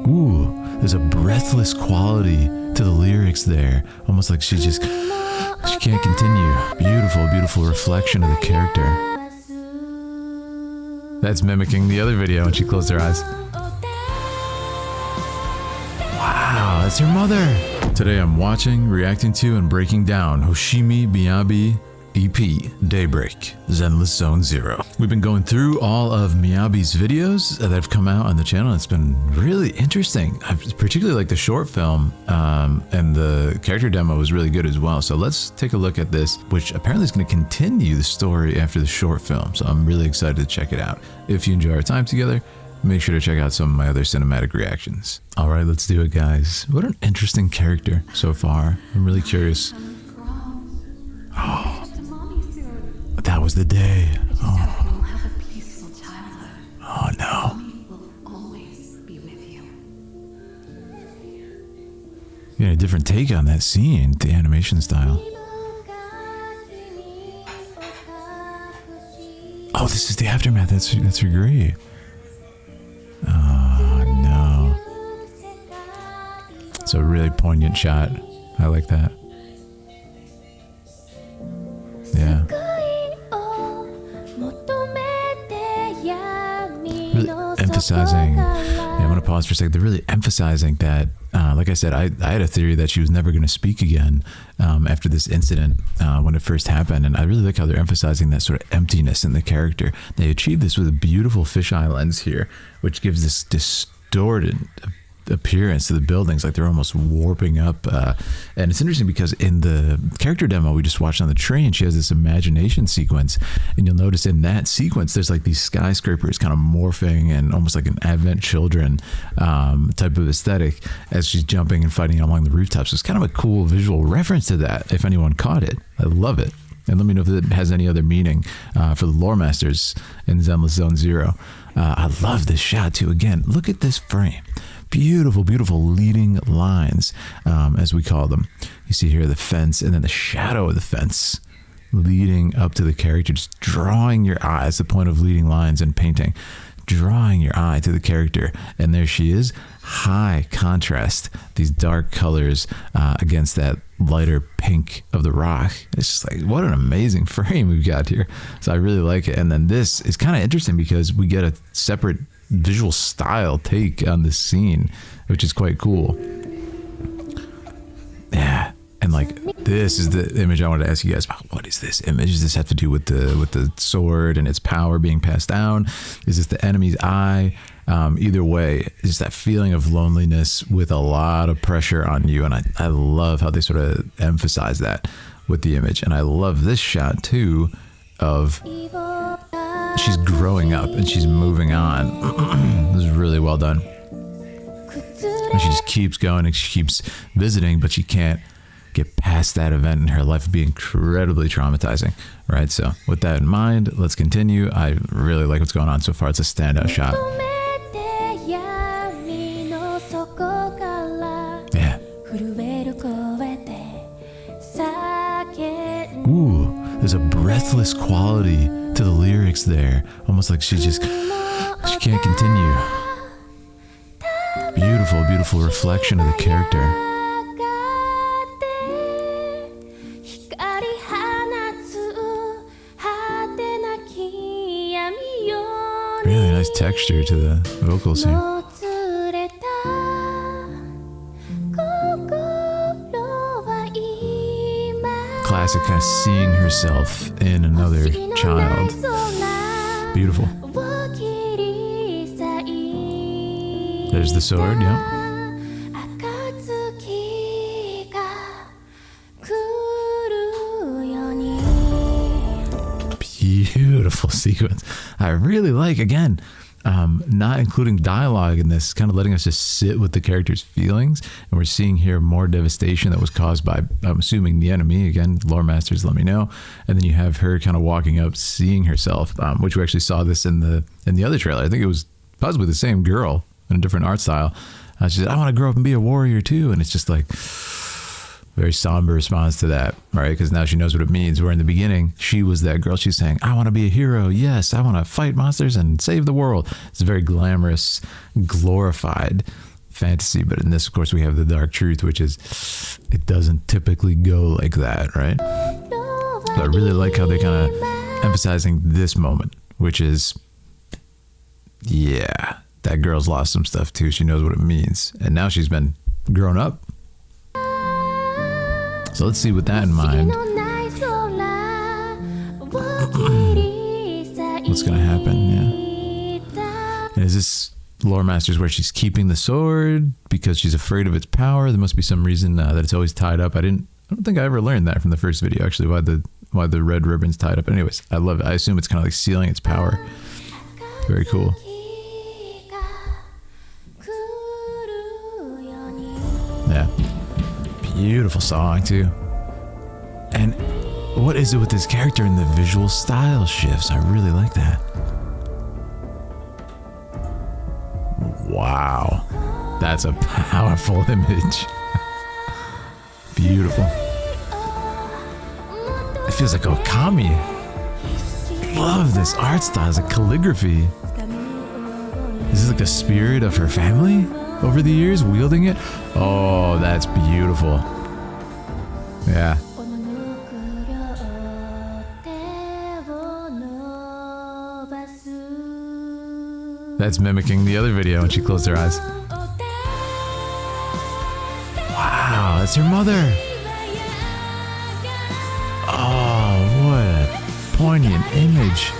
Ooh, there's a breathless quality to the lyrics there. Almost like she can't continue. Beautiful, beautiful reflection of the character. That's mimicking the other video when she closed her eyes. Wow, that's her mother. Today I'm watching, reacting to, and breaking down Hoshimi Miyabi EP, Daybreak, Zenless Zone 0. We've been going through all of Miyabi's videos that have come out on the channel. It's been really interesting. I particularly like the short film, and the character demo was really good as well. So let's take a look at this, which apparently is going to continue the story after the short film. So I'm really excited to check it out. If you enjoy our time together, make sure to check out some of my other cinematic reactions. All right, let's do it, guys. What an interesting character so far. I'm really curious. Oh. That was the day. Oh, oh no. You had a different take on that scene, the animation style. Oh, this is the aftermath. That's her grave. Oh no. It's a really poignant shot. I like that. Yeah. Really emphasizing, yeah, I'm gonna pause for a second. They're really emphasizing that, like I said, I had a theory that she was never going to speak again after this incident when it first happened, and I really like how they're emphasizing that sort of emptiness in the character. They achieve this with a beautiful fisheye lens here, which gives this distorted appearance to the buildings, like they're almost warping up, and it's interesting because in the character demo we just watched on the train, she has this imagination sequence, and you'll notice in that sequence there's like these skyscrapers kind of morphing and almost like an Advent Children type of aesthetic as she's jumping and fighting along the rooftops. It's kind of a cool visual reference to that, if anyone caught it. I love it, and let me know if it has any other meaning for the lore masters in Zenless Zone 0. I love this shot too. Again, look at this frame. Beautiful, beautiful leading lines, as we call them. You see here the fence and then the shadow of the fence leading up to the character, just drawing your eye. That's the point of leading lines and painting. Drawing your eye to the character. And there she is, high contrast, these dark colors against that lighter pink of the rock. It's just like, what an amazing frame we've got here. So I really like it. And then this is kind of interesting because we get a separate visual style take on this scene, which is quite cool. Yeah, and like this is the image I wanted to ask you guys about. What is this image? Does this have to do with the sword and its power being passed down? Is this the enemy's eye? Either way, it's that feeling of loneliness with a lot of pressure on you, and I love how they sort of emphasize that with the image. And I love this shot too of she's growing up and she's moving on. This is really well done. And she just keeps going and she keeps visiting, but she can't get past that event in her life being incredibly traumatizing, right? So with that in mind, let's continue. I really like what's going on so far. It's a standout shot. Yeah. Ooh, there's a breathless quality to the lyrics there. Almost like she can't continue. Beautiful, beautiful reflection of the character. Really nice texture to the vocals here. Classic kind of seeing herself in another child. Beautiful. There's the sword, yeah. Beautiful sequence. I really like, again, not including dialogue in this, kind of letting us just sit with the character's feelings. And we're seeing here more devastation that was caused by, I'm assuming, the enemy. Again, lore masters, let me know. And then you have her kind of walking up, seeing herself, which we actually saw this in the other trailer. I think it was possibly the same girl in a different art style. She said, I want to grow up and be a warrior too. And it's just like Very somber response to that, right? Because now she knows what it means. Where in the beginning, she was that girl. She's saying, I want to be a hero. Yes, I want to fight monsters and save the world. It's a very glamorous, glorified fantasy. But in this, of course, we have the dark truth, which is it doesn't typically go like that, right? So I really like how they're kind of emphasizing this moment, which is, yeah, that girl's lost some stuff too. She knows what it means. And now she's been grown up. So let's see with that in mind. What's going to happen? Yeah. And is this Lore Masters where she's keeping the sword because she's afraid of its power? There must be some reason that it's always tied up. I don't think I ever learned that from the first video, actually, why the red ribbon's tied up. Anyways, I love it. I assume it's kind of like sealing its power. Very cool. Yeah. Beautiful song too. And what is it with this character and the visual style shifts? I really like that. Wow. That's a powerful image. Beautiful. It feels like Okami. Love this art style. It's like calligraphy. Is this like the spirit of her family over the years wielding it? Oh, that's beautiful. Yeah. That's mimicking the other video when she closed her eyes. Wow, that's her mother. Oh, what a poignant image.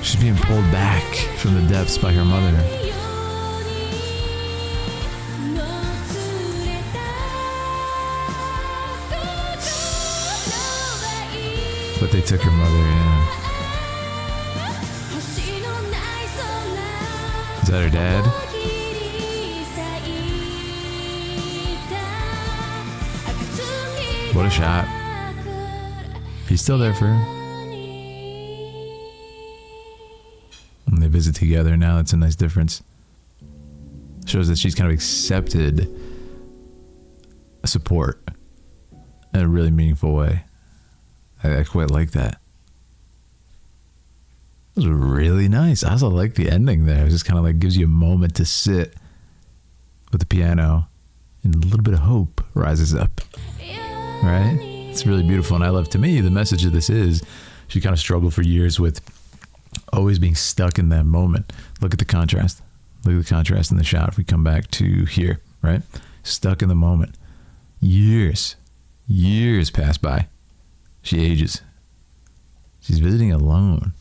She's being pulled back from the depths by her mother. But they took her mother, yeah. Is that her dad? What a shot. He's still there for her. And they visit together now. That's a nice difference. Shows that she's kind of accepted support in a really meaningful way. I quite like that. It was really nice. I also like the ending there. It just kind of like gives you a moment to sit with the piano and a little bit of hope rises up. Right? It's really beautiful. And I love, to me, the message of this is she kind of struggled for years with always being stuck in that moment. Look at the contrast. Look at the contrast in the shot. If we come back to here, right? Stuck in the moment. Years pass by. She ages. She's visiting alone.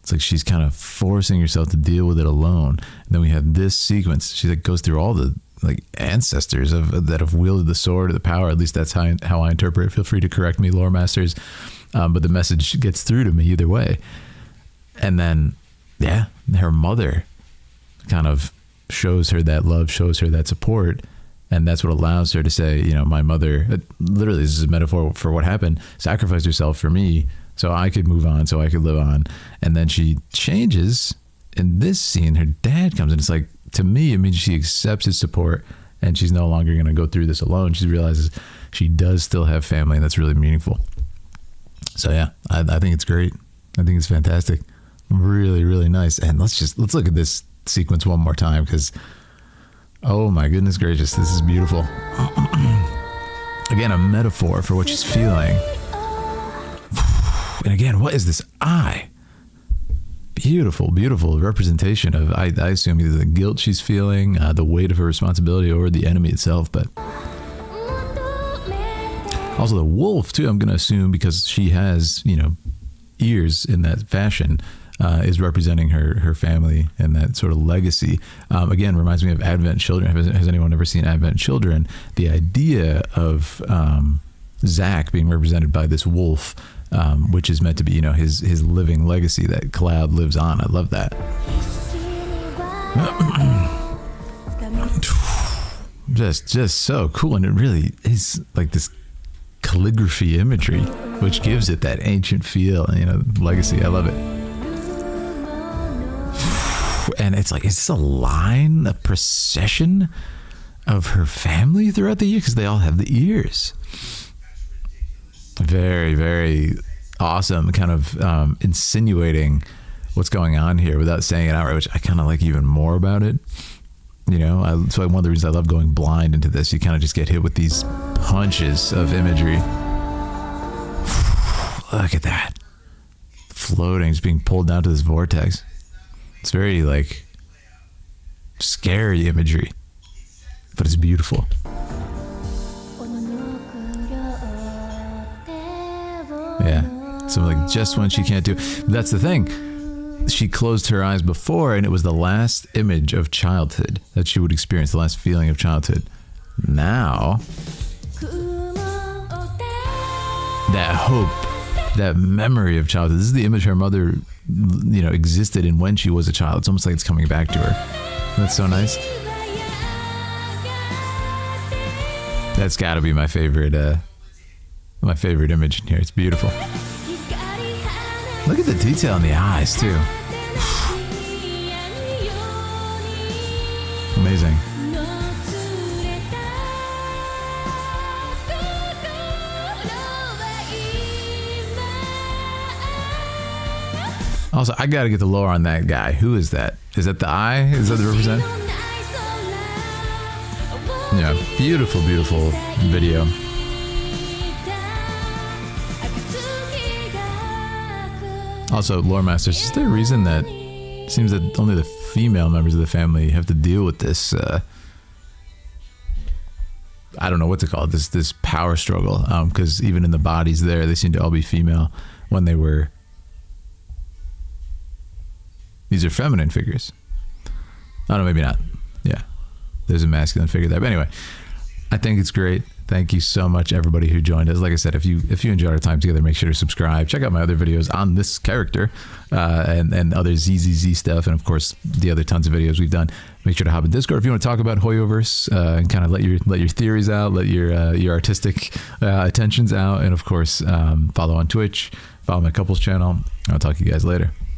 It's like she's kind of forcing herself to deal with it alone. And then we have this sequence. She like goes through all the like ancestors that have wielded the sword or the power. At least that's how I interpret it. Feel free to correct me, lore masters. But the message gets through to me either way. And then, yeah, her mother kind of shows her that love, shows her that support. And that's what allows her to say, you know, my mother, literally this is a metaphor for what happened, sacrificed herself for me so I could move on, so I could live on. And then she changes. In this scene, her dad comes in. It's like, to me, it means she accepts his support and she's no longer going to go through this alone. She realizes she does still have family, and that's really meaningful. So yeah, I think it's great. I think it's fantastic. Really, really nice. And let's look at this sequence one more time, because oh my goodness gracious, this is beautiful. Again, a metaphor for what she's feeling. And again, what is this eye? Beautiful, beautiful representation of, I assume, either the guilt she's feeling, the weight of her responsibility, or the enemy itself. But also the wolf too, I'm going to assume, because she has, you know, ears in that fashion, is representing her family and that sort of legacy. Again, reminds me of Advent Children. Has anyone ever seen Advent Children? The idea of Zach being represented by this wolf, which is meant to be, you know, his living legacy, that Cloud lives on. I love that. Just so cool. And it really is like this calligraphy imagery, which gives it that ancient feel, you know, legacy. I love it. And it's like, is this a line, a procession? of her family throughout the year, because they all have the ears. Very, very awesome, kind of insinuating what's going on here without saying it outright, which I kind of like even more about it. You know, so one of the reasons I love going blind into this, you kind of just get hit with these punches of imagery. Look at that. Floating, just being pulled down to this vortex. It's very, like, scary imagery, but it's beautiful. Yeah, so like just when she can't do, that's the thing. She closed her eyes before, and it was the last image of childhood that she would experience, the last feeling of childhood. Now, that hope, that memory of childhood, this is the image her mother, you know, existed in when she was a child. It's almost like it's coming back to her. That's so nice. That's got to be my favorite image in here. It's beautiful. Look at the detail in the eyes too. Amazing. Also, I gotta get the lore on that guy. Who is that? Is that the eye? Is that the represent? Yeah, beautiful, beautiful video. Also, lore masters, is there a reason that it seems that only the female members of the family have to deal with this? I don't know what to call it. This power struggle. Because even in the bodies there, they seem to all be female when they were. These are feminine figures. I don't know, maybe not. Yeah, there's a masculine figure there. But anyway, I think it's great. Thank you so much, everybody who joined us. Like I said, if you enjoyed our time together, make sure to subscribe. Check out my other videos on this character and other ZZZ stuff, and of course the other tons of videos we've done. Make sure to hop in Discord if you want to talk about Hoyoverse and kind of let your theories out, let your artistic attentions out, and of course follow on Twitch, follow my couples channel. I'll talk to you guys later.